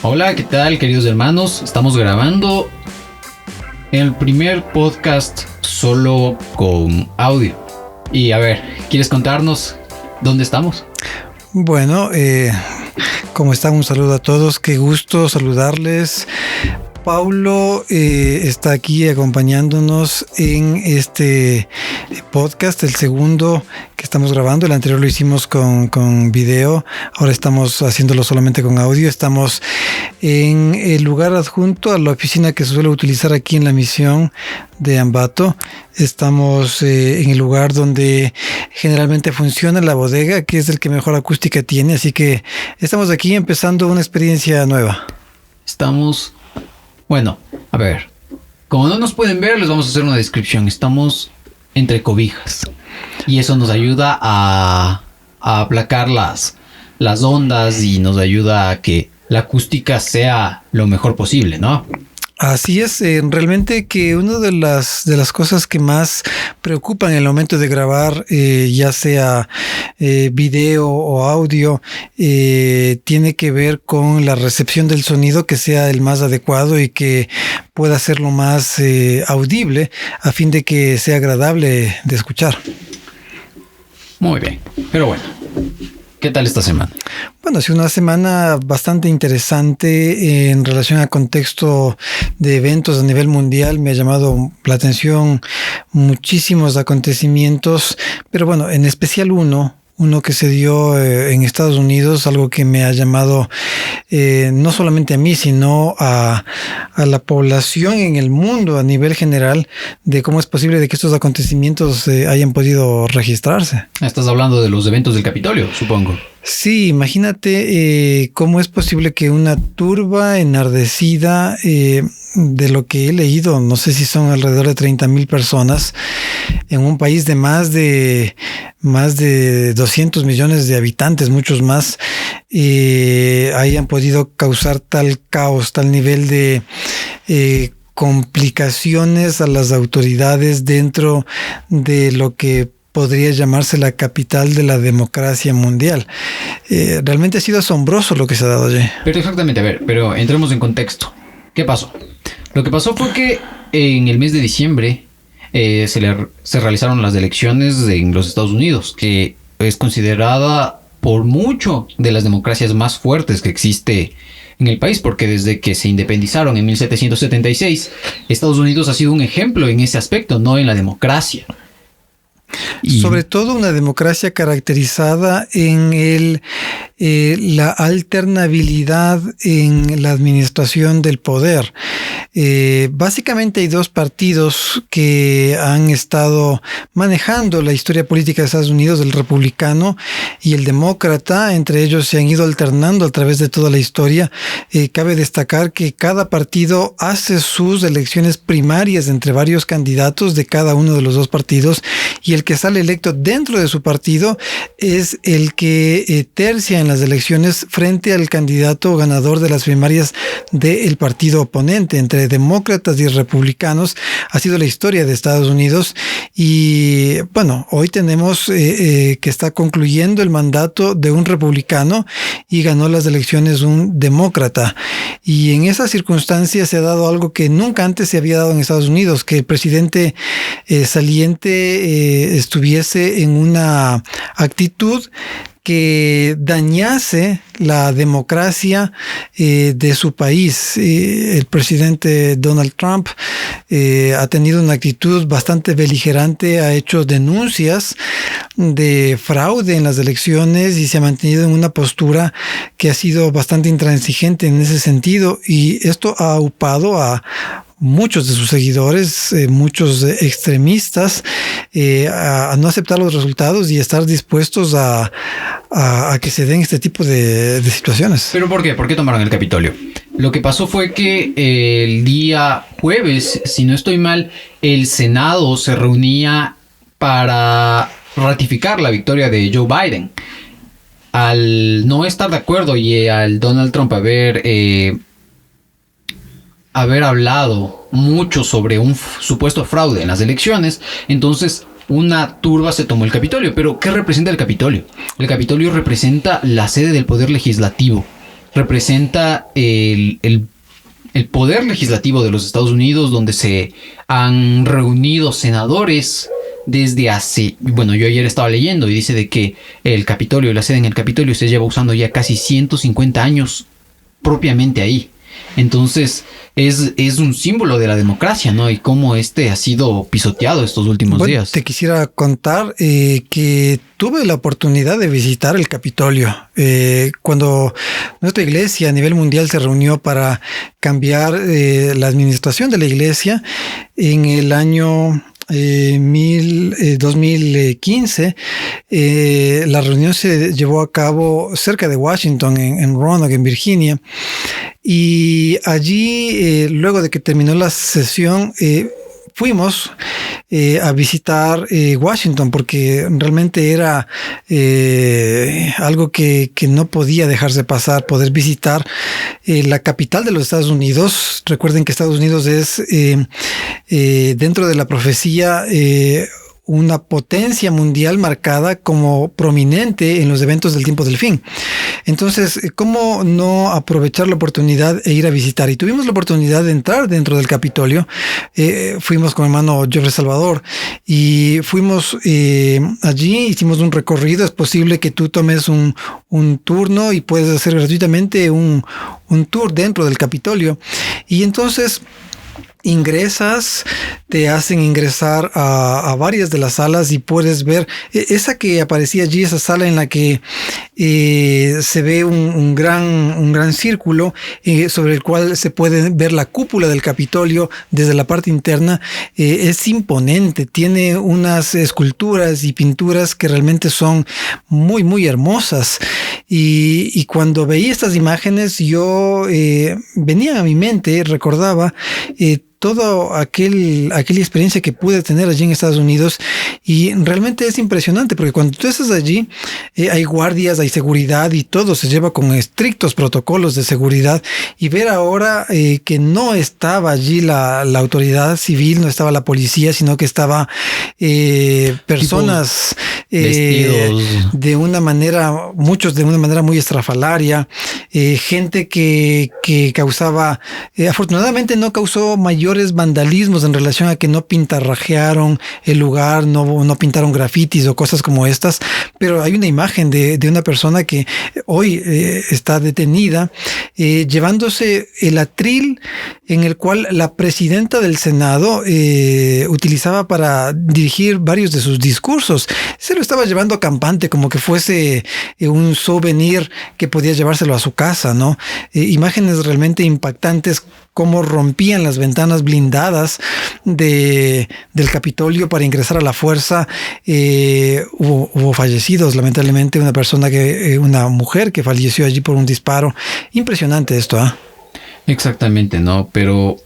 Hola, ¿qué tal, queridos hermanos? Estamos grabando el primer podcast solo con audio. Y a ver, ¿quieres contarnos dónde estamos? Bueno, ¿cómo están? Un saludo a todos, qué gusto saludarles. Paulo está aquí acompañándonos en este podcast, el segundo que estamos grabando. El anterior lo hicimos con video, ahora estamos haciéndolo solamente con audio. Estamos en el lugar adjunto a la oficina que se suele utilizar aquí en la misión de Ambato. Estamos en el lugar donde generalmente funciona la bodega, que es el que mejor acústica tiene, así que estamos aquí empezando una experiencia nueva. Bueno, a ver, como no nos pueden ver, les vamos a hacer una descripción. Estamos entre cobijas y eso nos ayuda a aplacar las ondas y nos ayuda a que la acústica sea lo mejor posible, ¿no? Así es, realmente que una de las cosas que más preocupan en el momento de grabar, ya sea video o audio, tiene que ver con la recepción del sonido, que sea el más adecuado y que pueda ser lo más audible a fin de que sea agradable de escuchar. Muy bien, pero bueno, ¿qué tal esta semana? Bueno, ha sido una semana bastante interesante en relación al contexto de eventos a nivel mundial. Me ha llamado la atención muchísimos acontecimientos, pero bueno, en especial uno que se dio en Estados Unidos, algo que me ha llamado no solamente a mí, sino a la población en el mundo a nivel general, de cómo es posible de que estos acontecimientos hayan podido registrarse. Estás hablando de los eventos del Capitolio, supongo. Sí, imagínate cómo es posible que una turba enardecida, de lo que he leído, no sé si son alrededor de 30,000 personas, en un país de más de 200 millones de habitantes, muchos más, hayan podido causar tal caos, tal nivel de complicaciones a las autoridades dentro de lo que podría llamarse la capital de la democracia mundial. Realmente ha sido asombroso lo que se ha dado allí. Pero exactamente, a ver, pero entremos en contexto. ¿Qué pasó? Lo que pasó fue que en el mes de diciembre se realizaron las elecciones en los Estados Unidos, que es considerada por mucho de las democracias más fuertes que existe en el país, porque desde que se independizaron en 1776, Estados Unidos ha sido un ejemplo en ese aspecto, no en la democracia. Y sobre todo una democracia caracterizada en la alternabilidad en la administración del poder. Básicamente hay dos partidos que han estado manejando la historia política de Estados Unidos, el republicano y el demócrata. Entre ellos se han ido alternando a través de toda la historia. Cabe destacar que cada partido hace sus elecciones primarias entre varios candidatos de cada uno de los dos partidos, y el que sale electo dentro de su partido es el que tercia en las elecciones frente al candidato ganador de las primarias del partido oponente. Entre demócratas y republicanos ha sido la historia de Estados Unidos, y bueno, hoy tenemos que está concluyendo el mandato de un republicano y ganó las elecciones un demócrata, y en esa circunstancia se ha dado algo que nunca antes se había dado en Estados Unidos, que el presidente saliente estuviese en una actitud que dañase la democracia de su país. El presidente Donald Trump ha tenido una actitud bastante beligerante, ha hecho denuncias de fraude en las elecciones y se ha mantenido en una postura que ha sido bastante intransigente en ese sentido, y esto ha aupado a muchos de sus seguidores, muchos extremistas, a no aceptar los resultados y estar dispuestos a que se den este tipo de situaciones. ¿Pero por qué? ¿Por qué tomaron el Capitolio? Lo que pasó fue que el día jueves, si no estoy mal, el Senado se reunía para ratificar la victoria de Joe Biden. Al no estar de acuerdo y al Donald Trump haber hablado mucho sobre un supuesto fraude en las elecciones, entonces una turba se tomó el Capitolio. Pero ¿qué representa el Capitolio? El Capitolio representa la sede del poder legislativo. representa el poder legislativo de los Estados Unidos, donde se han reunido senadores desde hace... Bueno, yo ayer estaba leyendo y dice de que el Capitolio, la sede en el Capitolio se lleva usando ya casi 150 años propiamente ahí. Entonces es un símbolo de la democracia, ¿no? Y cómo ha sido pisoteado estos últimos días. Te quisiera contar que tuve la oportunidad de visitar el Capitolio. Cuando nuestra iglesia a nivel mundial se reunió para cambiar la administración de la iglesia en el año 2015, la reunión se llevó a cabo cerca de Washington, en Roanoke, en Virginia, y allí, luego de que terminó la sesión, fuimos a visitar Washington, porque realmente era algo que no podía dejarse pasar, poder visitar la capital de los Estados Unidos. Recuerden que Estados Unidos es, dentro de la profecía, una potencia mundial marcada como prominente en los eventos del tiempo del fin. Entonces, ¿cómo no aprovechar la oportunidad e ir a visitar? Y tuvimos la oportunidad de entrar dentro del Capitolio. Fuimos con mi hermano Jeffrey Salvador y fuimos allí, hicimos un recorrido. Es posible que tú tomes un turno y puedes hacer gratuitamente un tour dentro del Capitolio. Y entonces ingresas, te hacen ingresar a varias de las salas y puedes ver esa que aparecía allí, esa sala en la que se ve un gran círculo sobre el cual se puede ver la cúpula del Capitolio desde la parte interna. Es imponente, tiene unas esculturas y pinturas que realmente son muy, muy hermosas. Y cuando veía estas imágenes, yo venía a mi mente, recordaba toda aquella experiencia que pude tener allí en Estados Unidos, y realmente es impresionante porque cuando tú estás allí hay guardias, hay seguridad y todo se lleva con estrictos protocolos de seguridad, y ver ahora que no estaba allí la autoridad civil, no estaba la policía, sino que estaba personas vestidos de una manera, muchos de una manera muy estrafalaria, gente que causaba, afortunadamente no causó mayores vandalismos en relación a que no pintarrajearon el lugar, no pintaron grafitis o cosas como estas, pero hay una imagen de una persona que hoy está detenida llevándose el atril en el cual la presidenta del Senado utilizaba para dirigir varios de sus discursos. Se lo estaba llevando campante como que fuese un souvenir que podía llevárselo a su casa, ¿no? Imágenes realmente impactantes, cómo rompían las ventanas blindadas del Capitolio para ingresar a la fuerza. Hubo fallecidos, lamentablemente, una mujer que falleció allí por un disparo. Impresionante esto, ¿ah? Exactamente, ¿no? Pero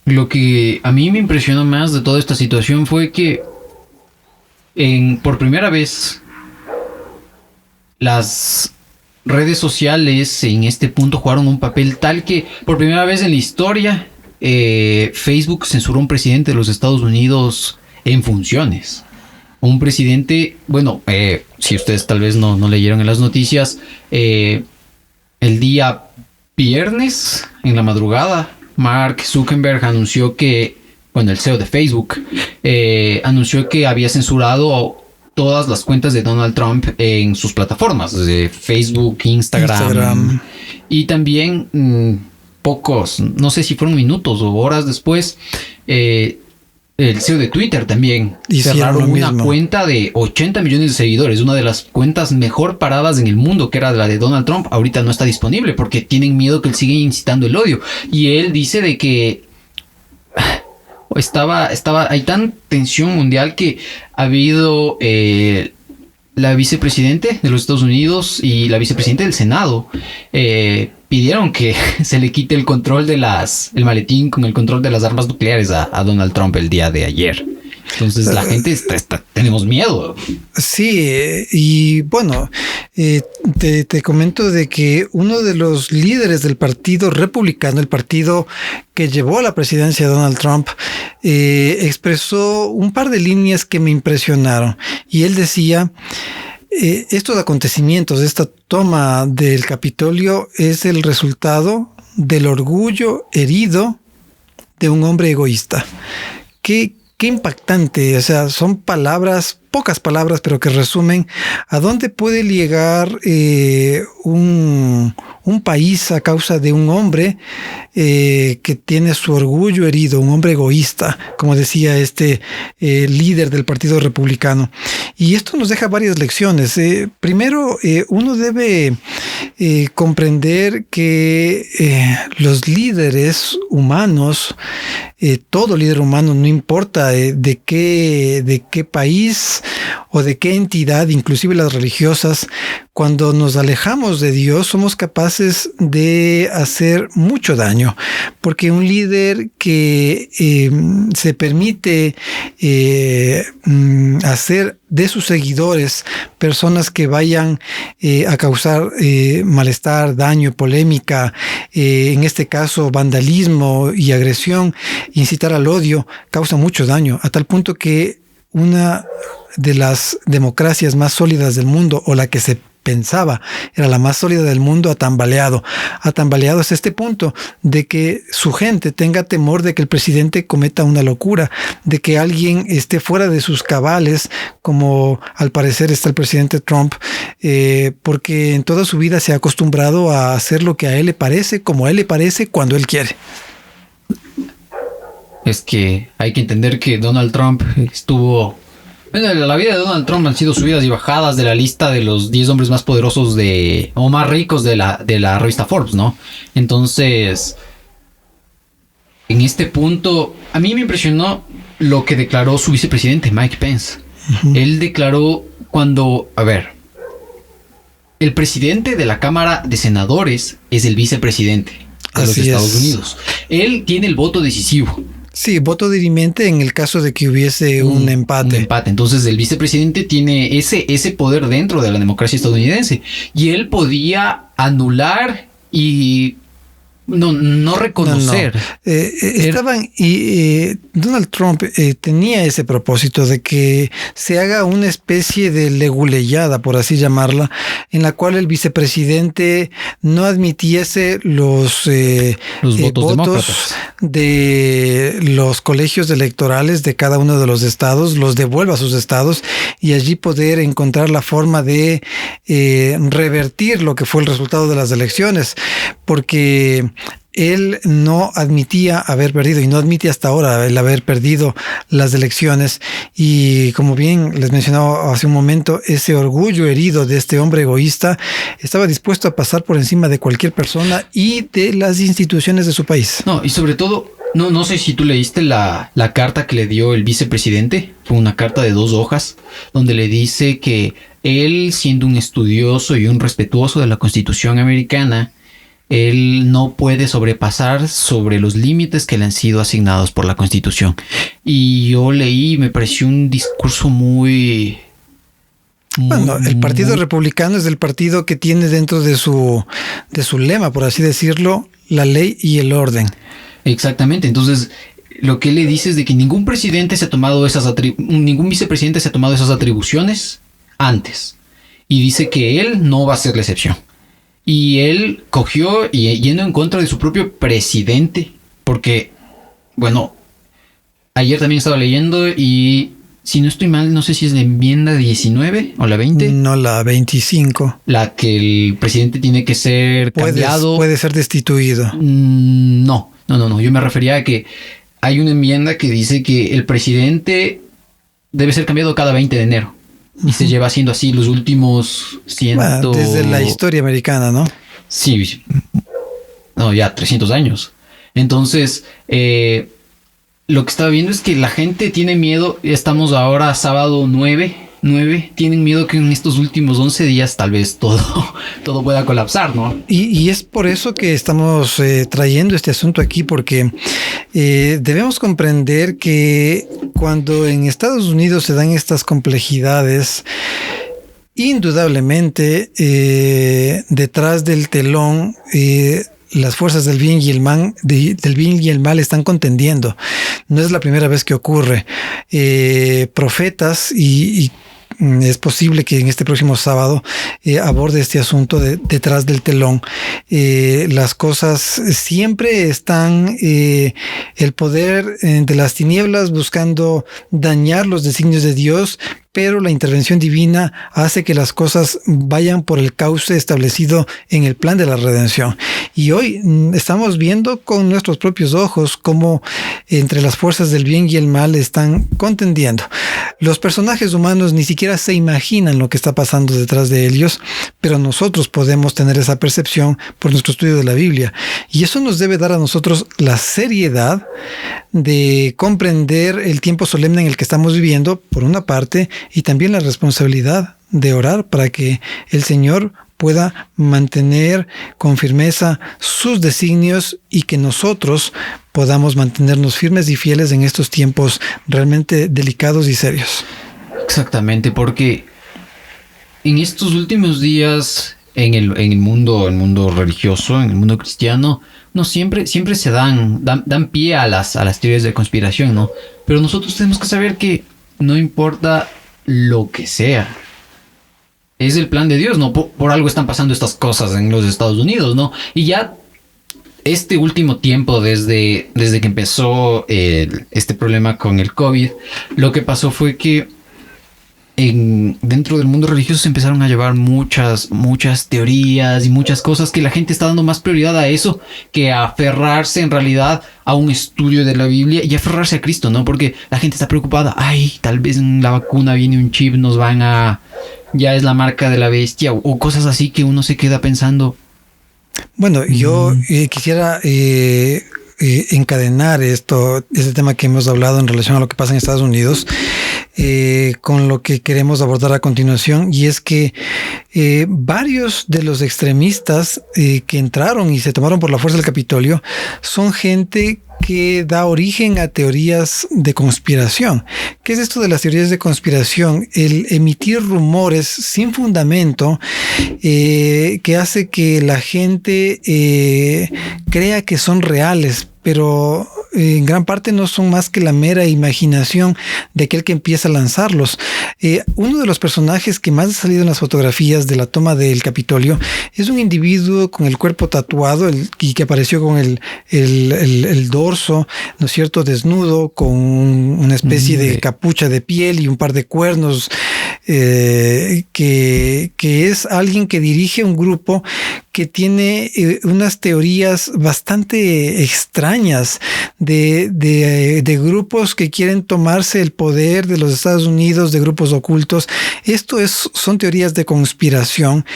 lo que a mí me impresionó más de toda esta situación fue que por primera vez las redes sociales en este punto jugaron un papel tal que por primera vez en la historia Facebook censuró a un presidente de los Estados Unidos en funciones. Un presidente, bueno, si ustedes tal vez no leyeron en las noticias, el día viernes en la madrugada, Mark Zuckerberg anunció que, bueno, el CEO de Facebook, anunció que había censurado todas las cuentas de Donald Trump en sus plataformas, de Facebook, Instagram. Y también pocos, no sé si fueron minutos o horas después, el CEO de Twitter también cerraron una cuenta de 80 millones de seguidores, una de las cuentas mejor paradas en el mundo, que era la de Donald Trump. Ahorita no está disponible porque tienen miedo que él siga incitando el odio. Y él dice de que hay tan tensión mundial que ha habido la vicepresidente de los Estados Unidos y la vicepresidenta del Senado pidieron que se le quite el control el maletín con el control de las armas nucleares a Donald Trump el día de ayer. Entonces la gente tenemos miedo. Sí, y bueno, te comento de que uno de los líderes del Partido Republicano, el partido que llevó a la presidencia de Donald Trump, expresó un par de líneas que me impresionaron. Y él decía, estos acontecimientos, esta toma del Capitolio es el resultado del orgullo herido de un hombre egoísta. Qué impactante, o sea, son palabras, pocas palabras, pero que resumen a dónde puede llegar un país a causa de un hombre que tiene su orgullo herido, un hombre egoísta, como decía este líder del Partido Republicano. Y esto nos deja varias lecciones. Primero, uno debe comprender que los líderes humanos, todo líder humano, no importa de qué país o de qué entidad, inclusive las religiosas, cuando nos alejamos de Dios somos capaces de hacer mucho daño, porque un líder que se permite hacer de sus seguidores personas que vayan a causar malestar, daño, polémica, en este caso vandalismo y agresión, incitar al odio, causa mucho daño, a tal punto que una de las democracias más sólidas del mundo, o la que se pensaba era la más sólida del mundo, ha tambaleado hasta este punto de que su gente tenga temor de que el presidente cometa una locura, de que alguien esté fuera de sus cabales, como al parecer está el presidente Trump, porque en toda su vida se ha acostumbrado a hacer lo que a él le parece, como a él le parece, cuando él quiere. Es que hay que entender que Donald Trump estuvo... Bueno, la vida de Donald Trump han sido subidas y bajadas de la lista de los 10 hombres más poderosos o más ricos de la revista Forbes, ¿no? Entonces, en este punto, a mí me impresionó lo que declaró su vicepresidente, Mike Pence. Uh-huh. Él declaró el presidente de la Cámara de Senadores es el vicepresidente de los Estados Unidos. Él tiene el voto decisivo. Sí, voto dirimente en el caso de que hubiese un empate. Un empate. Entonces el vicepresidente tiene ese poder dentro de la democracia estadounidense. Y él podía anular y no reconocer. Donald Trump tenía ese propósito de que se haga una especie de leguleyada, por así llamarla, en la cual el vicepresidente no admitiese los votos de los colegios electorales de cada uno de los estados, los devuelva a sus estados y allí poder encontrar la forma de revertir lo que fue el resultado de las elecciones, porque él no admitía haber perdido y no admite hasta ahora el haber perdido las elecciones. Y como bien les mencionaba hace un momento, ese orgullo herido de este hombre egoísta estaba dispuesto a pasar por encima de cualquier persona y de las instituciones de su país. No, y sobre todo, no sé si tú leíste la carta que le dio el vicepresidente. Fue una carta de 2 hojas donde le dice que él, siendo un estudioso y un respetuoso de la Constitución americana, él no puede sobrepasar sobre los límites que le han sido asignados por la Constitución. Y yo leí y me pareció un discurso muy... Bueno, el Partido Republicano es el partido que tiene dentro de su lema, por así decirlo, la ley y el orden. Exactamente. Entonces, lo que él le dice es de que ningún presidente se ha tomado ningún vicepresidente se ha tomado esas atribuciones antes. Y dice que él no va a ser la excepción. Y él cogió y yendo en contra de su propio presidente, porque, bueno, ayer también estaba leyendo y si no estoy mal, no sé si es la enmienda 19 o la 20. No, la 25. La que el presidente tiene que ser cambiado. Puede ser destituido. No. Yo me refería a que hay una enmienda que dice que el presidente debe ser cambiado cada 20 de enero. Y se lleva haciendo así los últimos 100... Bueno, desde la historia americana, ¿no? Sí. No, ya 300 años. Entonces, lo que estaba viendo es que la gente tiene miedo. Estamos ahora sábado 9. Tienen miedo que en estos últimos 11 días tal vez todo pueda colapsar, ¿no? Y es por eso que estamos trayendo este asunto aquí, porque debemos comprender que cuando en Estados Unidos se dan estas complejidades, indudablemente detrás del telón las fuerzas del bien y el mal están contendiendo. No es la primera vez que ocurre. Profetas y es posible que en este próximo sábado aborde este asunto detrás del telón. Las cosas siempre están, el poder de las tinieblas buscando dañar los designios de Dios, pero la intervención divina hace que las cosas vayan por el cauce establecido en el plan de la redención. Y hoy estamos viendo con nuestros propios ojos cómo entre las fuerzas del bien y el mal están contendiendo. Los personajes humanos ni siquiera se imaginan lo que está pasando detrás de ellos, pero nosotros podemos tener esa percepción por nuestro estudio de la Biblia. Y eso nos debe dar a nosotros la seriedad de comprender el tiempo solemne en el que estamos viviendo, por una parte, y también la responsabilidad de orar para que el Señor pueda mantener con firmeza sus designios y que nosotros podamos mantenernos firmes y fieles en estos tiempos realmente delicados y serios. Exactamente, porque en estos últimos días en el mundo religioso, en el mundo cristiano, no siempre se dan pie a las teorías de conspiración, ¿no? Pero nosotros tenemos que saber que no importa lo que sea, es el plan de Dios, ¿no? Por algo están pasando estas cosas en los Estados Unidos, ¿no? Y ya este último tiempo, desde que empezó este problema con el COVID, lo que pasó fue que dentro del mundo religioso se empezaron a llevar muchas teorías y muchas cosas que la gente está dando más prioridad a eso que a aferrarse en realidad a un estudio de la Biblia y aferrarse a Cristo, ¿no? Porque la gente está preocupada. Ay, tal vez en la vacuna viene un chip, ya es la marca de la bestia o cosas así que uno se queda pensando. Bueno, yo quisiera encadenar este tema que hemos hablado en relación a lo que pasa en Estados Unidos con lo que queremos abordar a continuación, y es que varios de los extremistas que entraron y se tomaron por la fuerza del Capitolio son gente que da origen a teorías de conspiración. ¿Qué es esto de las teorías de conspiración? El emitir rumores sin fundamento que hace que la gente crea que son reales, pero en gran parte no son más que la mera imaginación de aquel que empieza a lanzarlos. Uno de los personajes que más ha salido en las fotografías de la toma del Capitolio es un individuo con el cuerpo tatuado y que apareció con el dorso, ¿no es cierto?, desnudo, con una especie de capucha de piel y un par de cuernos, que es alguien que dirige un grupo que tiene unas teorías bastante extrañas de grupos que quieren tomarse el poder de los Estados Unidos, de grupos ocultos. Son teorías de conspiración,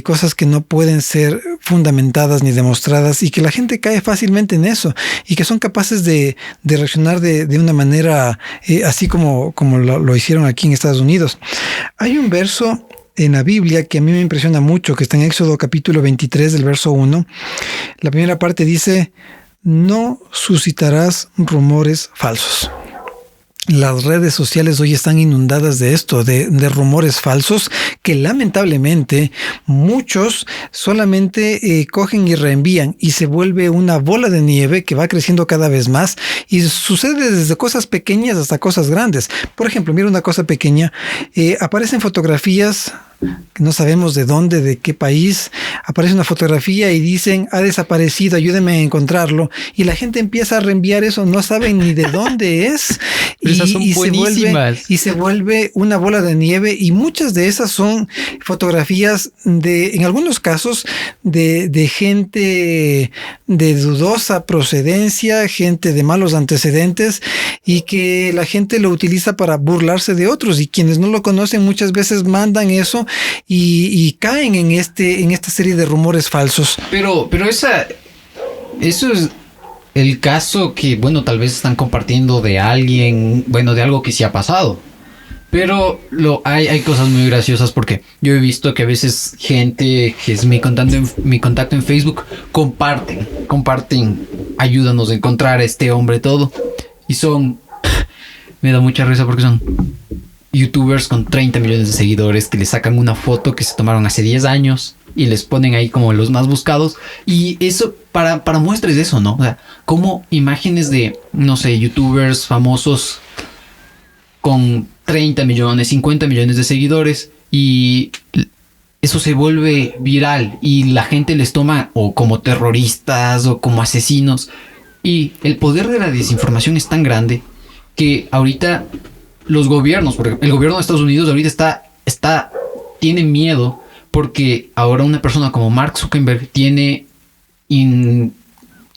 cosas que no pueden ser fundamentadas ni demostradas y que la gente cae fácilmente en eso y que son capaces de reaccionar de una manera así como lo hicieron aquí en Estados Unidos. Hay un verso en la Biblia que a mí me impresiona mucho, que está en Éxodo capítulo 23 del verso 1. La primera parte dice: no suscitarás rumores falsos. Las redes sociales hoy están inundadas de esto, de rumores falsos que lamentablemente muchos solamente cogen y reenvían y se vuelve una bola de nieve que va creciendo cada vez más y sucede desde cosas pequeñas hasta cosas grandes. Por ejemplo, mira una cosa pequeña, aparecen fotografías que no sabemos de dónde, de qué país, aparece una fotografía y dicen: ha desaparecido, ayúdenme a encontrarlo, y la gente empieza a reenviar eso, no saben ni de dónde es, y se vuelve una bola de nieve, y muchas de esas son fotografías en algunos casos de gente de dudosa procedencia, gente de malos antecedentes, y que la gente lo utiliza para burlarse de otros, y quienes no lo conocen muchas veces mandan eso y caen en esta serie de rumores falsos. Pero eso es el caso que, bueno, tal vez están compartiendo de alguien, bueno, de algo que sí ha pasado. Pero hay cosas muy graciosas porque yo he visto que a veces gente que es mi contacto en Facebook comparten, ayúdanos a encontrar a este hombre, todo. Y me da mucha risa porque son youtubers con 30 millones de seguidores que le sacan una foto que se tomaron hace 10 años y les ponen ahí como los más buscados. Y eso, para muestras de eso, ¿no? O sea, como imágenes de, no sé, youtubers famosos con 30 millones, 50 millones de seguidores y eso se vuelve viral y la gente les toma o como terroristas o como asesinos. Y el poder de la desinformación es tan grande que ahorita los gobiernos, porque el gobierno de Estados Unidos ahorita tiene miedo porque ahora una persona como Mark Zuckerberg tiene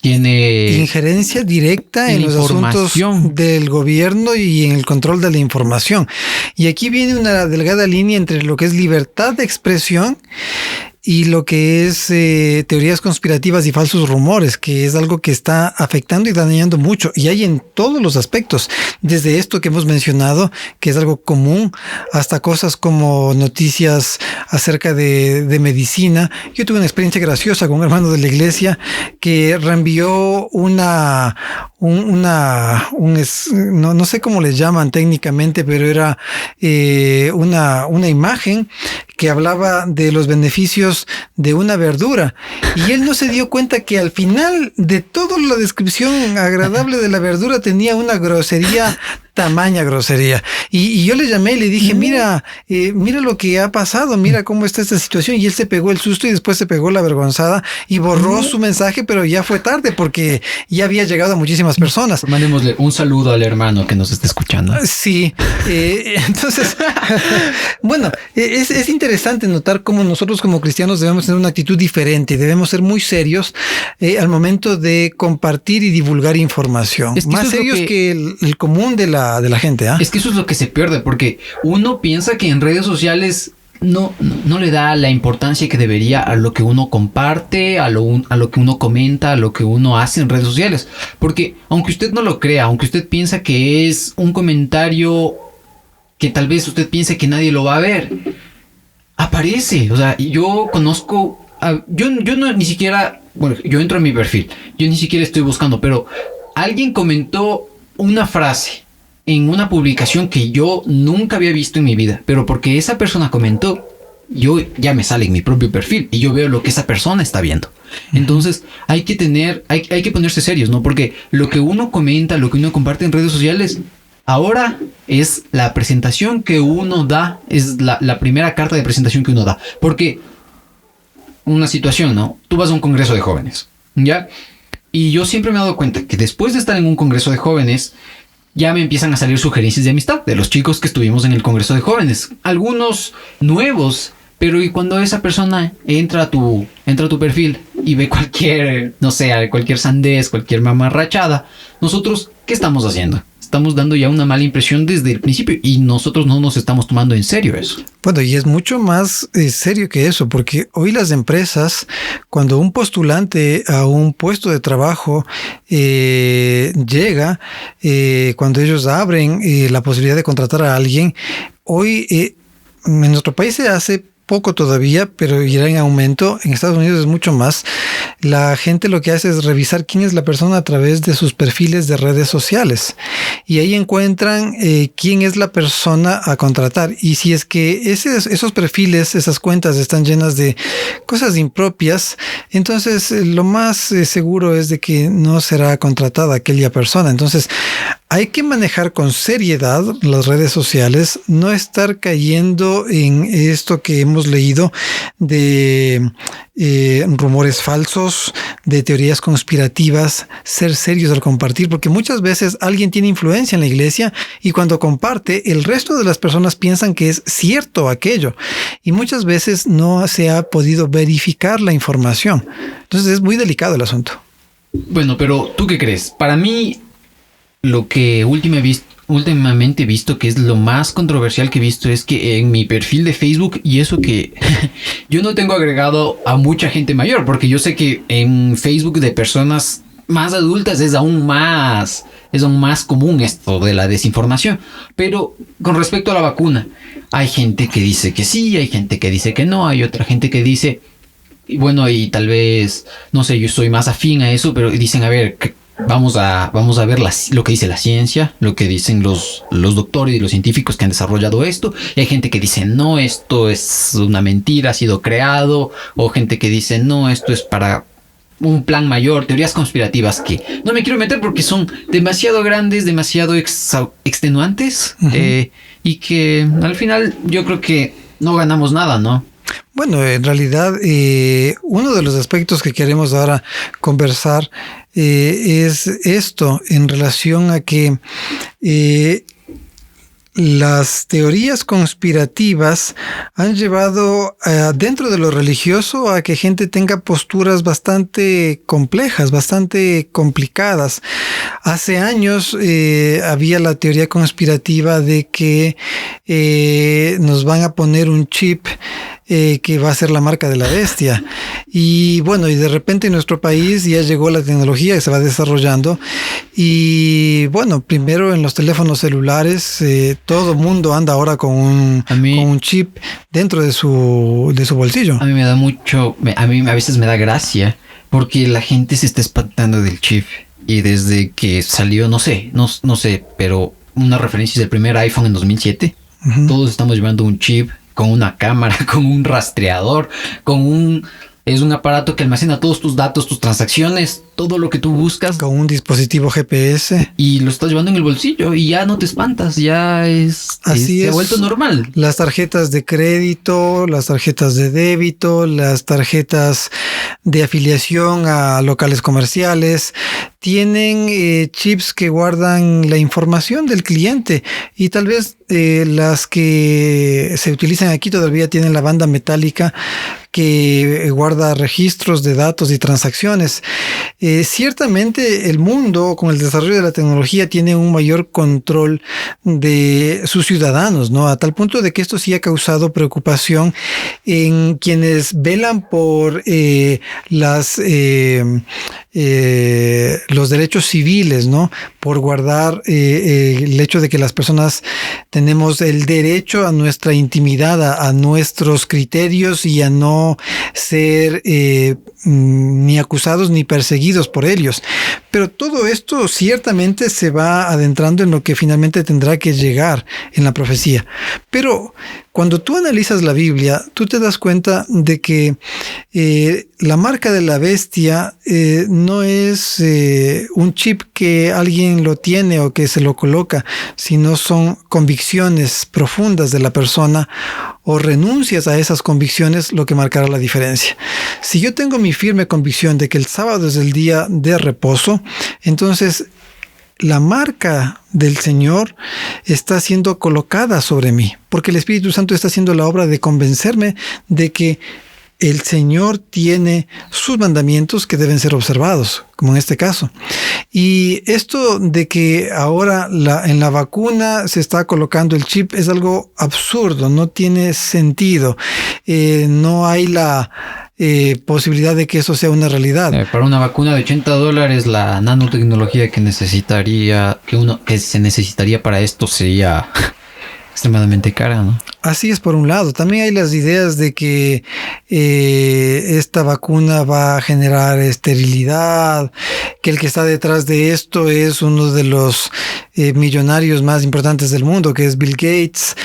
injerencia directa en los asuntos del gobierno y en el control de la información. Y aquí viene una delgada línea entre lo que es libertad de expresión y lo que es teorías conspirativas y falsos rumores, que es algo que está afectando y dañando mucho. Y hay en todos los aspectos, desde esto que hemos mencionado, que es algo común, hasta cosas como noticias acerca de medicina. Yo tuve una experiencia graciosa con un hermano de la iglesia que reenvió no sé cómo les llaman técnicamente, pero era una imagen que hablaba de los beneficios de una verdura. Y él no se dio cuenta que al final de toda la descripción agradable de la verdura tenía una grosería, tamaña grosería. Y yo le llamé y le dije, mira lo que ha pasado, mira cómo está esta situación. Y él se pegó el susto y después se pegó la vergonzada y borró su mensaje, pero ya fue tarde porque ya había llegado a muchísimas personas. Mandémosle un saludo al hermano que nos está escuchando. Sí, entonces, bueno, es interesante notar cómo nosotros como cristianos debemos tener una actitud diferente, debemos ser muy serios al momento de compartir y divulgar información. Es que más serios que el común de la gente. Es que eso es lo que se pierde, porque uno piensa que en redes sociales no le da la importancia que debería a lo que uno comparte, a lo que uno comenta, a lo que uno hace en redes sociales. Porque aunque usted no lo crea, aunque usted piensa que es un comentario que tal vez usted piense que nadie lo va a ver, aparece. O sea, yo conozco... Yo no ni siquiera... Bueno, yo entro en mi perfil. Yo ni siquiera estoy buscando, pero alguien comentó una frase en una publicación que yo nunca había visto en mi vida, pero porque esa persona comentó, yo ya me sale en mi propio perfil y yo veo lo que esa persona está viendo. Entonces hay que ponerse serios, ¿no? Porque lo que uno comenta, lo que uno comparte en redes sociales, ahora es la presentación que uno da, es la primera carta de presentación que uno da. Porque una situación, ¿no? Tú vas a un congreso de jóvenes, ¿ya? Y yo siempre me he dado cuenta que después de estar en un congreso de jóvenes, ya me empiezan a salir sugerencias de amistad de los chicos que estuvimos en el congreso de jóvenes. Algunos nuevos, pero y cuando esa persona entra a tu perfil y ve cualquier sandez, cualquier mamarrachada, nosotros, ¿qué estamos haciendo? Estamos dando ya una mala impresión desde el principio y nosotros no nos estamos tomando en serio eso. Bueno, y es mucho más serio que eso, porque hoy las empresas, cuando un postulante a un puesto de trabajo llega, cuando ellos abren la posibilidad de contratar a alguien, hoy en nuestro país se hace poco todavía, pero irá en aumento. En Estados Unidos es mucho más. La gente lo que hace es revisar quién es la persona a través de sus perfiles de redes sociales. Y ahí encuentran quién es la persona a contratar. Y si es que esos perfiles, esas cuentas están llenas de cosas impropias, entonces lo más seguro es de que no será contratada aquella persona. Entonces hay que manejar con seriedad las redes sociales, no estar cayendo en esto que hemos leído de rumores falsos, de teorías conspirativas, ser serios al compartir, porque muchas veces alguien tiene influencia en la iglesia y cuando comparte, el resto de las personas piensan que es cierto aquello y muchas veces no se ha podido verificar la información. Entonces es muy delicado el asunto. Bueno, pero ¿tú qué crees? Para mí, lo que últimamente he visto que es lo más controversial que he visto es que en mi perfil de Facebook, y eso que yo no tengo agregado a mucha gente mayor, porque yo sé que en Facebook de personas más adultas es aún más común esto de la desinformación. Pero con respecto a la vacuna, hay gente que dice que sí, hay gente que dice que no, hay otra gente que dice, y bueno, y tal vez, no sé, yo soy más afín a eso, pero dicen, a ver, vamos a ver lo que dice la ciencia, lo que dicen los doctores y los científicos que han desarrollado esto. Y hay gente que dice, no, esto es una mentira, ha sido creado. O gente que dice, no, esto es para un plan mayor, teorías conspirativas que no me quiero meter porque son demasiado grandes, demasiado extenuantes, y que al final yo creo que no ganamos nada, ¿no? Bueno, en realidad uno de los aspectos que queremos ahora conversar es esto en relación a que las teorías conspirativas han llevado dentro de lo religioso a que gente tenga posturas bastante complejas, bastante complicadas. Hace años había la teoría conspirativa de que nos van a poner un chip que va a ser la marca de la bestia. Y bueno, y de repente en nuestro país ya llegó la tecnología que se va desarrollando. Y bueno, primero en los teléfonos celulares, todo mundo anda ahora con un chip dentro de su bolsillo. A mí me da a veces me da gracia porque la gente se está espantando del chip. Y desde que salió, no sé, pero una referencia del primer iPhone en 2007, todos estamos llevando un chip con una cámara, con un rastreador, es un aparato que almacena todos tus datos, tus transacciones, todo lo que tú buscas. Con un dispositivo GPS. Y lo estás llevando en el bolsillo y ya no te espantas, se ha vuelto normal. Las tarjetas de crédito, las tarjetas de débito, las tarjetas de afiliación a locales comerciales, tienen chips que guardan la información del cliente y tal vez las que se utilizan aquí todavía tienen la banda metálica que guarda registros de datos y transacciones. Ciertamente el mundo con el desarrollo de la tecnología tiene un mayor control de sus ciudadanos, ¿no? A tal punto de que esto sí ha causado preocupación en quienes velan por los derechos civiles, ¿no? Por guardar el hecho de que las personas tenemos el derecho a nuestra intimidad, a nuestros criterios y a no ser ni acusados ni perseguidos por ellos. Pero todo esto ciertamente se va adentrando en lo que finalmente tendrá que llegar en la profecía. Pero cuando tú analizas la Biblia, tú te das cuenta de que la marca de la bestia no es un chip que alguien lo tiene o que se lo coloca, sino son convicciones profundas de la persona o renuncias a esas convicciones lo que marcará la diferencia. Si yo tengo mi firme convicción de que el sábado es el día de reposo, entonces la marca del Señor está siendo colocada sobre mí, porque el Espíritu Santo está haciendo la obra de convencerme de que el Señor tiene sus mandamientos que deben ser observados, como en este caso. Y esto de que ahora en la vacuna se está colocando el chip es algo absurdo, no tiene sentido. No hay la posibilidad de que eso sea una realidad. Para una vacuna de $80, la nanotecnología que se necesitaría para esto sería extremadamente cara, ¿no? Así es, por un lado. También hay las ideas de que esta vacuna va a generar esterilidad, que el que está detrás de esto es uno de los millonarios más importantes del mundo, que es Bill Gates.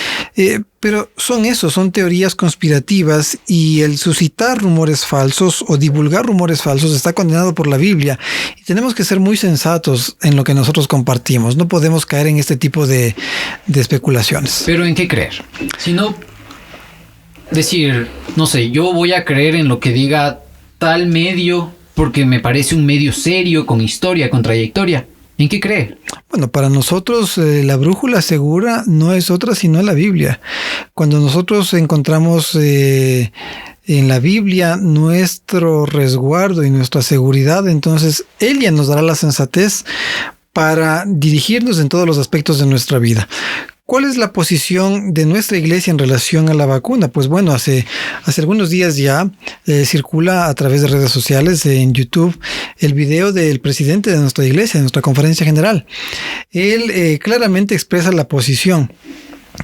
Pero son teorías conspirativas y el suscitar rumores falsos o divulgar rumores falsos está condenado por la Biblia. Y tenemos que ser muy sensatos en lo que nosotros compartimos. No podemos caer en este tipo de especulaciones. ¿Pero en qué creer? Si no, decir, no sé, yo voy a creer en lo que diga tal medio porque me parece un medio serio, con historia, con trayectoria. ¿En qué cree? Bueno, para nosotros la brújula segura no es otra sino la Biblia. Cuando nosotros encontramos en la Biblia nuestro resguardo y nuestra seguridad, entonces ella nos dará la sensatez para dirigirnos en todos los aspectos de nuestra vida. ¿Cuál es la posición de nuestra iglesia en relación a la vacuna? Pues bueno, hace algunos días ya circula a través de redes sociales, en YouTube, el video del presidente de nuestra iglesia, de nuestra conferencia general. Él claramente expresa la posición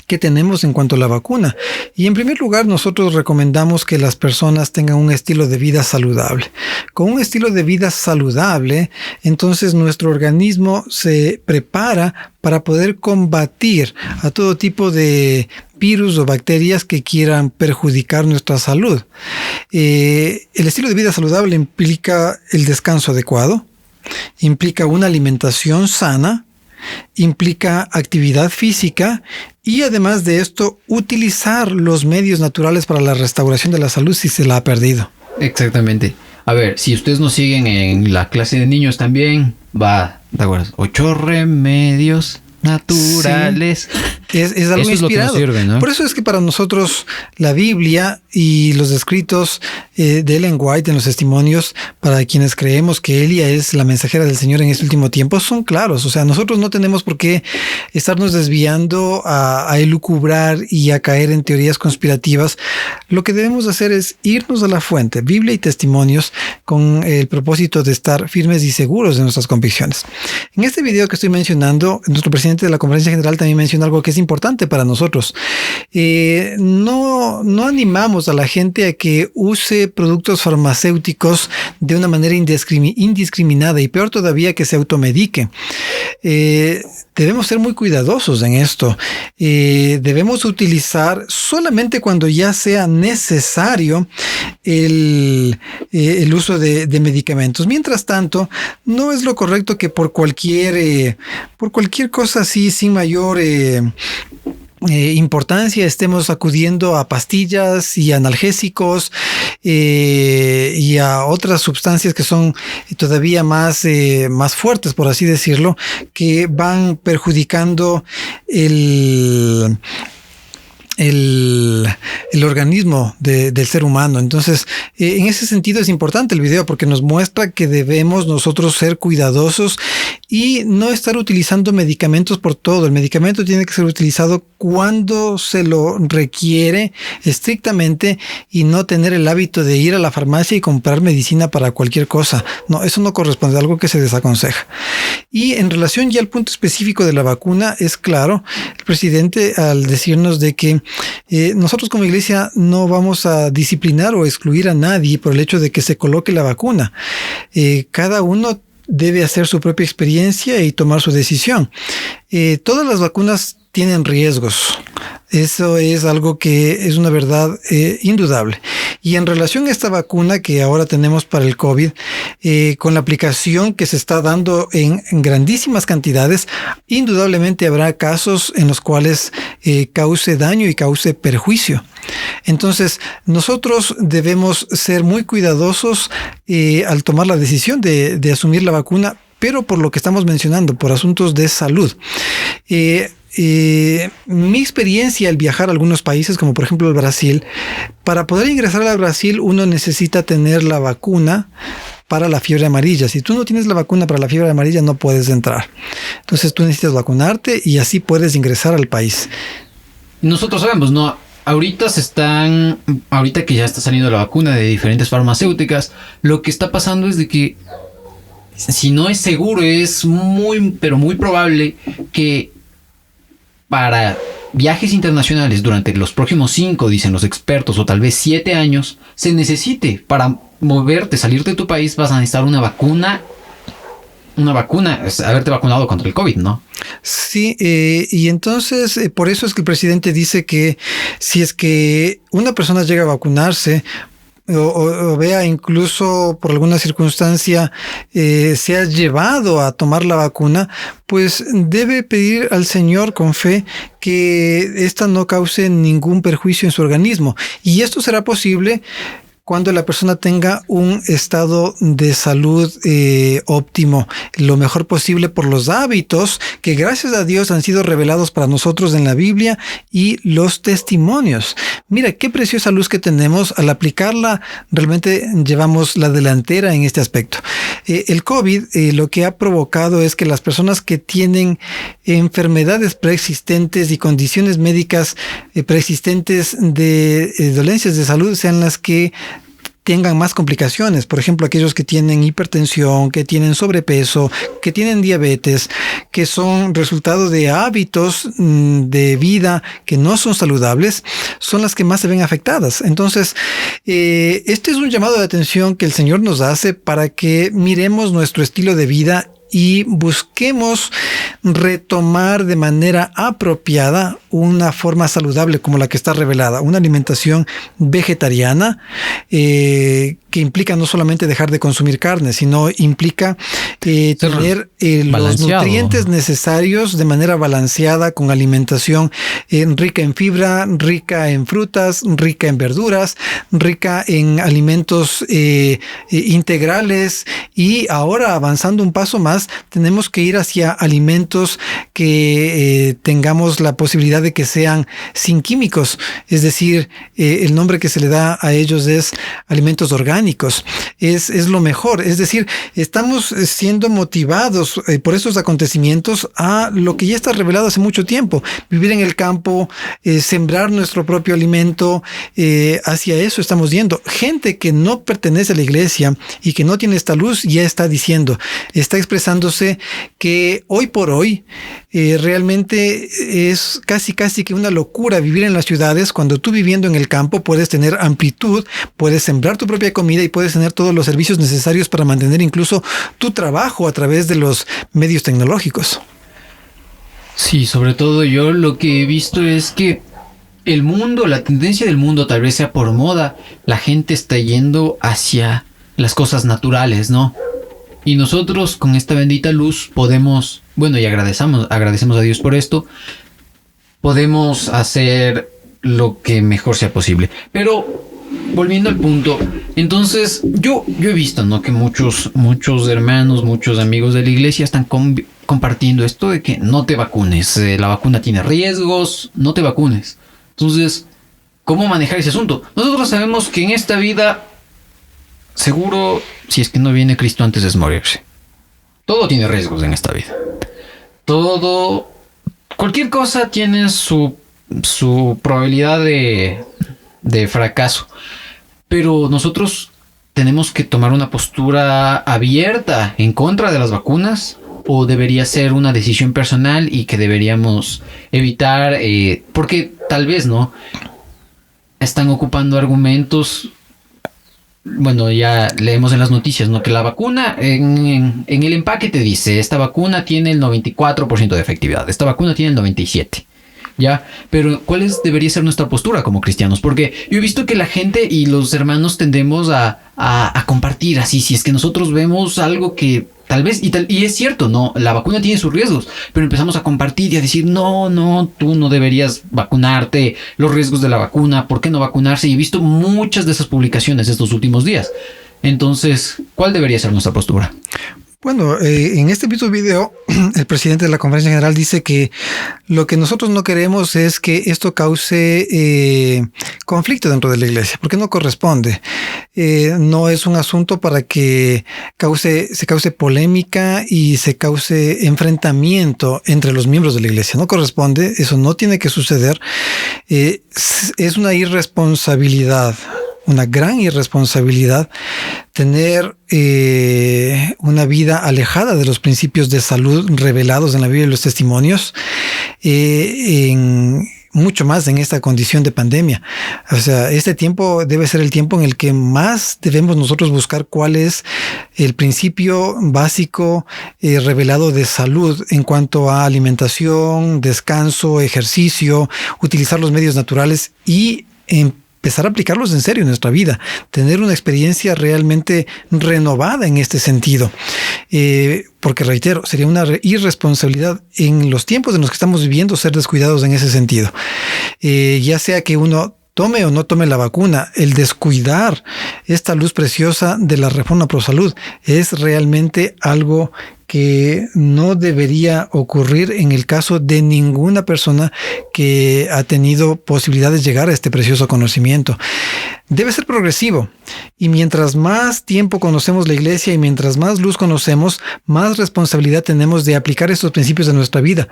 que tenemos en cuanto a la vacuna. Y en primer lugar, nosotros recomendamos que las personas tengan un estilo de vida saludable. Con un estilo de vida saludable, entonces nuestro organismo se prepara para poder combatir a todo tipo de virus o bacterias que quieran perjudicar nuestra salud. El estilo de vida saludable implica el descanso adecuado, implica una alimentación sana, implica actividad física y además de esto, utilizar los medios naturales para la restauración de la salud si se la ha perdido. Exactamente. A ver, si ustedes nos siguen en la clase de niños también, ¿te acuerdas? 8 remedios naturales. Sí, es algo inspirado. Es lo que nos sirve, ¿no? Por eso es que para nosotros la Biblia y los escritos de Ellen White en los testimonios, para quienes creemos que ella es la mensajera del Señor en este último tiempo, son claros. O sea, nosotros no tenemos por qué estarnos desviando a elucubrar y a caer en teorías conspirativas. Lo que debemos hacer es irnos a la fuente, Biblia y testimonios, con el propósito de estar firmes y seguros de nuestras convicciones. En este video que estoy mencionando, nuestro presidente de la Conferencia General también menciona algo que es importante para nosotros. No animamos a la gente a que use productos farmacéuticos de una manera indiscriminada y peor todavía que se automedique. Debemos ser muy cuidadosos en esto. Debemos utilizar solamente cuando ya sea necesario el uso de medicamentos. Mientras tanto, no es lo correcto que por cualquier cosa así sin mayor importancia estemos acudiendo a pastillas y analgésicos y a otras sustancias que son todavía más fuertes, por así decirlo, que van perjudicando el organismo del ser humano. Entonces, en ese sentido es importante el video porque nos muestra que debemos nosotros ser cuidadosos y no estar utilizando medicamentos por todo. El medicamento tiene que ser utilizado cuando se lo requiere estrictamente y no tener el hábito de ir a la farmacia y comprar medicina para cualquier cosa. No, eso no corresponde, a algo que se desaconseja. Y en relación ya al punto específico de la vacuna, es claro, el presidente al decirnos de que nosotros como iglesia no vamos a disciplinar o excluir a nadie por el hecho de que se coloque la vacuna. Cada uno debe hacer su propia experiencia y tomar su decisión. Todas las vacunas tienen riesgos. Eso es algo que es una verdad indudable. Y en relación a esta vacuna que ahora tenemos para el COVID, con la aplicación que se está dando en grandísimas cantidades, indudablemente habrá casos en los cuales cause daño y cause perjuicio. Entonces, nosotros debemos ser muy cuidadosos al tomar la decisión de asumir la vacuna, pero por lo que estamos mencionando, por asuntos de salud. Mi experiencia al viajar a algunos países, como por ejemplo el Brasil, para poder ingresar al Brasil uno necesita tener la vacuna para la fiebre amarilla. Si tú no tienes la vacuna para la fiebre amarilla, no puedes entrar. Entonces tú necesitas vacunarte y así puedes ingresar al país. Nosotros sabemos, ¿no? Ahorita que ya está saliendo la vacuna de diferentes farmacéuticas, lo que está pasando es de que si no es seguro, es muy, pero muy probable que para viajes internacionales durante los próximos 5, dicen los expertos, o tal vez 7 años, se necesite para moverte, salir de tu país, vas a necesitar una vacuna, haberte vacunado contra el COVID, ¿no? Sí, y entonces por eso es que el presidente dice que si es que una persona llega a vacunarse, o vea incluso por alguna circunstancia se ha llevado a tomar la vacuna, pues debe pedir al Señor con fe que ésta no cause ningún perjuicio en su organismo. Y esto será posible cuando la persona tenga un estado de salud óptimo, lo mejor posible por los hábitos que gracias a Dios han sido revelados para nosotros en la Biblia y los testimonios. Mira, qué preciosa luz que tenemos. Al aplicarla, realmente llevamos la delantera en este aspecto. El COVID lo que ha provocado es que las personas que tienen enfermedades preexistentes y condiciones médicas preexistentes de dolencias de salud sean las que tengan más complicaciones. Por ejemplo, aquellos que tienen hipertensión, que tienen sobrepeso, que tienen diabetes, que son resultado de hábitos de vida que no son saludables, son las que más se ven afectadas. Entonces, este es un llamado de atención que el Señor nos hace para que miremos nuestro estilo de vida y busquemos retomar de manera apropiada una forma saludable como la que está revelada, una alimentación vegetariana, que implica no solamente dejar de consumir carne, sino implica tener los nutrientes necesarios de manera balanceada, con alimentación rica en fibra, rica en frutas, rica en verduras, rica en alimentos integrales, y ahora, avanzando un paso más, tenemos que ir hacia alimentos que tengamos la posibilidad de que sean sin químicos, es decir, el nombre que se le da a ellos es alimentos orgánicos. Es lo mejor, es decir, estamos siendo motivados por estos acontecimientos a lo que ya está revelado hace mucho tiempo: vivir en el campo, sembrar nuestro propio alimento. Hacia eso estamos yendo. Gente que no pertenece a la iglesia y que no tiene esta luz ya está diciendo, está expresándose que hoy por hoy realmente es casi que una locura vivir en las ciudades, cuando tú, viviendo en el campo, puedes tener amplitud, puedes sembrar tu propia comida y puedes tener todos los servicios necesarios para mantener incluso tu trabajo a través de los medios tecnológicos. Sí, sobre todo yo lo que he visto es que el mundo, la tendencia del mundo, tal vez sea por moda, la gente está yendo hacia las cosas naturales, ¿no? Y nosotros, con esta bendita luz, podemos, bueno, y agradecemos a Dios por esto, podemos hacer lo que mejor sea posible. Pero volviendo al punto, entonces yo he visto, ¿no?, que muchos hermanos, muchos amigos de la iglesia están compartiendo esto de que no te vacunes, la vacuna tiene riesgos, no te vacunes. Entonces, ¿cómo manejar ese asunto? Nosotros sabemos que en esta vida, seguro, si es que no viene Cristo antes, es morirse. Todo tiene riesgos en esta vida. Todo, cualquier cosa tiene su probabilidad de fracaso. Pero nosotros tenemos que tomar una postura abierta en contra de las vacunas, o debería ser una decisión personal y que deberíamos evitar, porque tal vez, ¿no?, están ocupando argumentos. Bueno, ya leemos en las noticias, ¿no?, que la vacuna en el empaque te dice: esta vacuna tiene el 94% de efectividad, esta vacuna tiene el 97%. ¿Ya? Pero ¿cuál debería ser nuestra postura como cristianos? Porque yo he visto que la gente y los hermanos tendemos a compartir así. Si es que nosotros vemos algo que tal vez, y es cierto, ¿no?, la vacuna tiene sus riesgos, pero empezamos a compartir y a decir: no, tú no deberías vacunarte, los riesgos de la vacuna, ¿por qué no vacunarse? Y he visto muchas de esas publicaciones estos últimos días. Entonces, ¿cuál debería ser nuestra postura? Bueno, en este mismo video, el presidente de la Conferencia General dice que lo que nosotros no queremos es que esto cause conflicto dentro de la iglesia, porque no corresponde. No es un asunto para que se cause polémica y se cause enfrentamiento entre los miembros de la iglesia. No corresponde, eso no tiene que suceder. Es una irresponsabilidad, una gran irresponsabilidad, tener una vida alejada de los principios de salud revelados en la Biblia y los testimonios, mucho más en esta condición de pandemia. O sea, este tiempo debe ser el tiempo en el que más debemos nosotros buscar cuál es el principio básico revelado de salud en cuanto a alimentación, descanso, ejercicio, utilizar los medios naturales y empezar a aplicarlos en serio en nuestra vida, tener una experiencia realmente renovada en este sentido. Porque, reitero, sería una irresponsabilidad en los tiempos en los que estamos viviendo ser descuidados en ese sentido. Ya sea que uno tome o no tome la vacuna, el descuidar esta luz preciosa de la reforma pro salud es realmente algo que no debería ocurrir en el caso de ninguna persona que ha tenido posibilidades de llegar a este precioso conocimiento. Debe ser progresivo, y mientras más tiempo conocemos la iglesia y mientras más luz conocemos, más responsabilidad tenemos de aplicar estos principios a nuestra vida.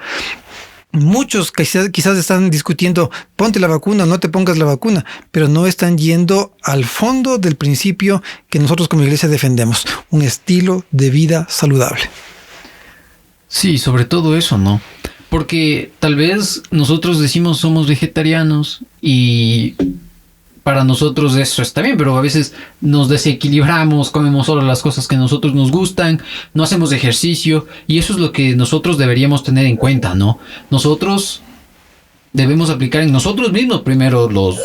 Muchos quizás están discutiendo: ponte la vacuna, no te pongas la vacuna, pero no están yendo al fondo del principio que nosotros como iglesia defendemos: un estilo de vida saludable. Sí, sobre todo eso, ¿no? Porque tal vez nosotros decimos somos vegetarianos y para nosotros eso está bien, pero a veces nos desequilibramos, comemos solo las cosas que a nosotros nos gustan, no hacemos ejercicio, y eso es lo que nosotros deberíamos tener en cuenta, ¿no? Nosotros debemos aplicar en nosotros mismos primero los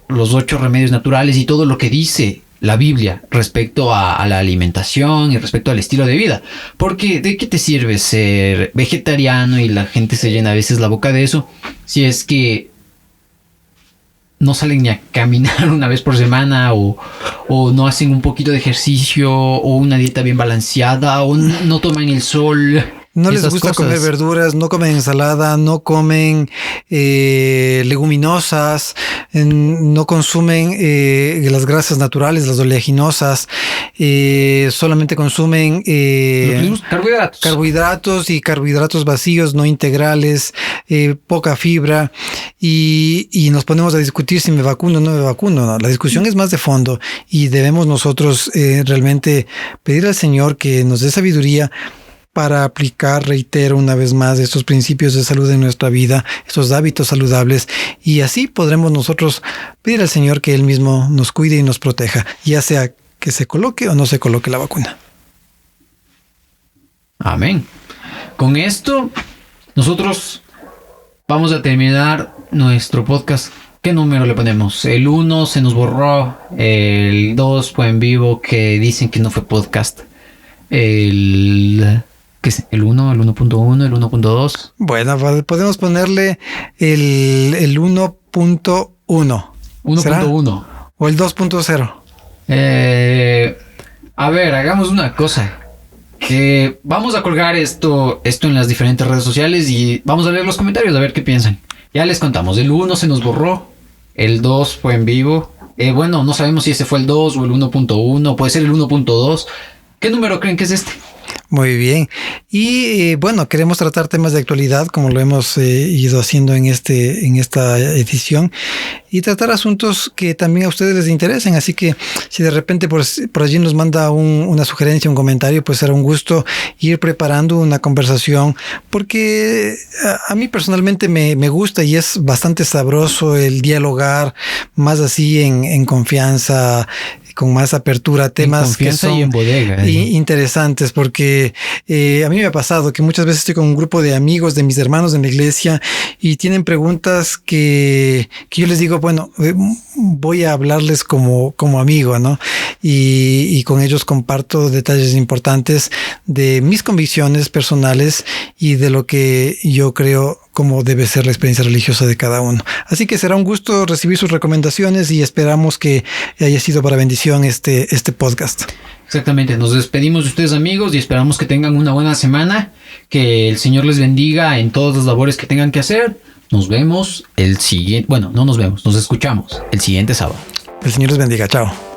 8 remedios naturales y todo lo que dice la Biblia respecto a la alimentación y respecto al estilo de vida. Porque ¿de qué te sirve ser vegetariano? Y la gente se llena a veces la boca de eso, si es que no salen ni a caminar una vez por semana, o no hacen un poquito de ejercicio, o una dieta bien balanceada, o no toman el sol. No les gusta comer verduras, no comen ensalada, no comen leguminosas, no consumen las grasas naturales, las oleaginosas, solamente consumen carbohidratos y carbohidratos vacíos, no integrales, poca fibra, y nos ponemos a discutir si me vacuno o no me vacuno. No, la discusión es más de fondo y debemos nosotros realmente pedir al Señor que nos dé sabiduría para aplicar, reitero una vez más, estos principios de salud en nuestra vida, estos hábitos saludables, y así podremos nosotros pedir al Señor que Él mismo nos cuide y nos proteja, ya sea que se coloque o no se coloque la vacuna. Amén. Con esto, nosotros vamos a terminar nuestro podcast. ¿Qué número le ponemos? El 1 se nos borró, el 2 fue en vivo, que dicen que no fue podcast, ¿qué es? ¿El 1, el 1.1, el 1.2? Bueno, podemos ponerle el 1.1. 1.1. ¿O el 2.0? A ver, hagamos una cosa. Que vamos a colgar esto en las diferentes redes sociales y vamos a leer los comentarios a ver qué piensan. Ya les contamos, el 1 se nos borró, el 2 fue en vivo. Bueno, no sabemos si ese fue el 2 o el 1.1, puede ser el 1.2. ¿Qué número creen que es este? Muy bien. Y bueno, queremos tratar temas de actualidad como lo hemos ido haciendo en esta edición, y tratar asuntos que también a ustedes les interesen. Así que si de repente por allí nos manda una sugerencia, un comentario, pues será un gusto ir preparando una conversación, porque a mí personalmente me gusta y es bastante sabroso el dialogar más así en confianza, con más apertura, temas que son y en bodega, interesantes, porque a mí me ha pasado que muchas veces estoy con un grupo de amigos de mis hermanos en la iglesia y tienen preguntas que yo les digo, bueno, voy a hablarles como amigo, ¿no? Y con ellos comparto detalles importantes de mis convicciones personales y de lo que yo creo cómo debe ser la experiencia religiosa de cada uno. Así que será un gusto recibir sus recomendaciones y esperamos que haya sido para bendición este podcast. Exactamente, nos despedimos de ustedes, amigos, y esperamos que tengan una buena semana, que el Señor les bendiga en todas las labores que tengan que hacer. Nos vemos nos escuchamos el siguiente sábado. El Señor les bendiga, chao.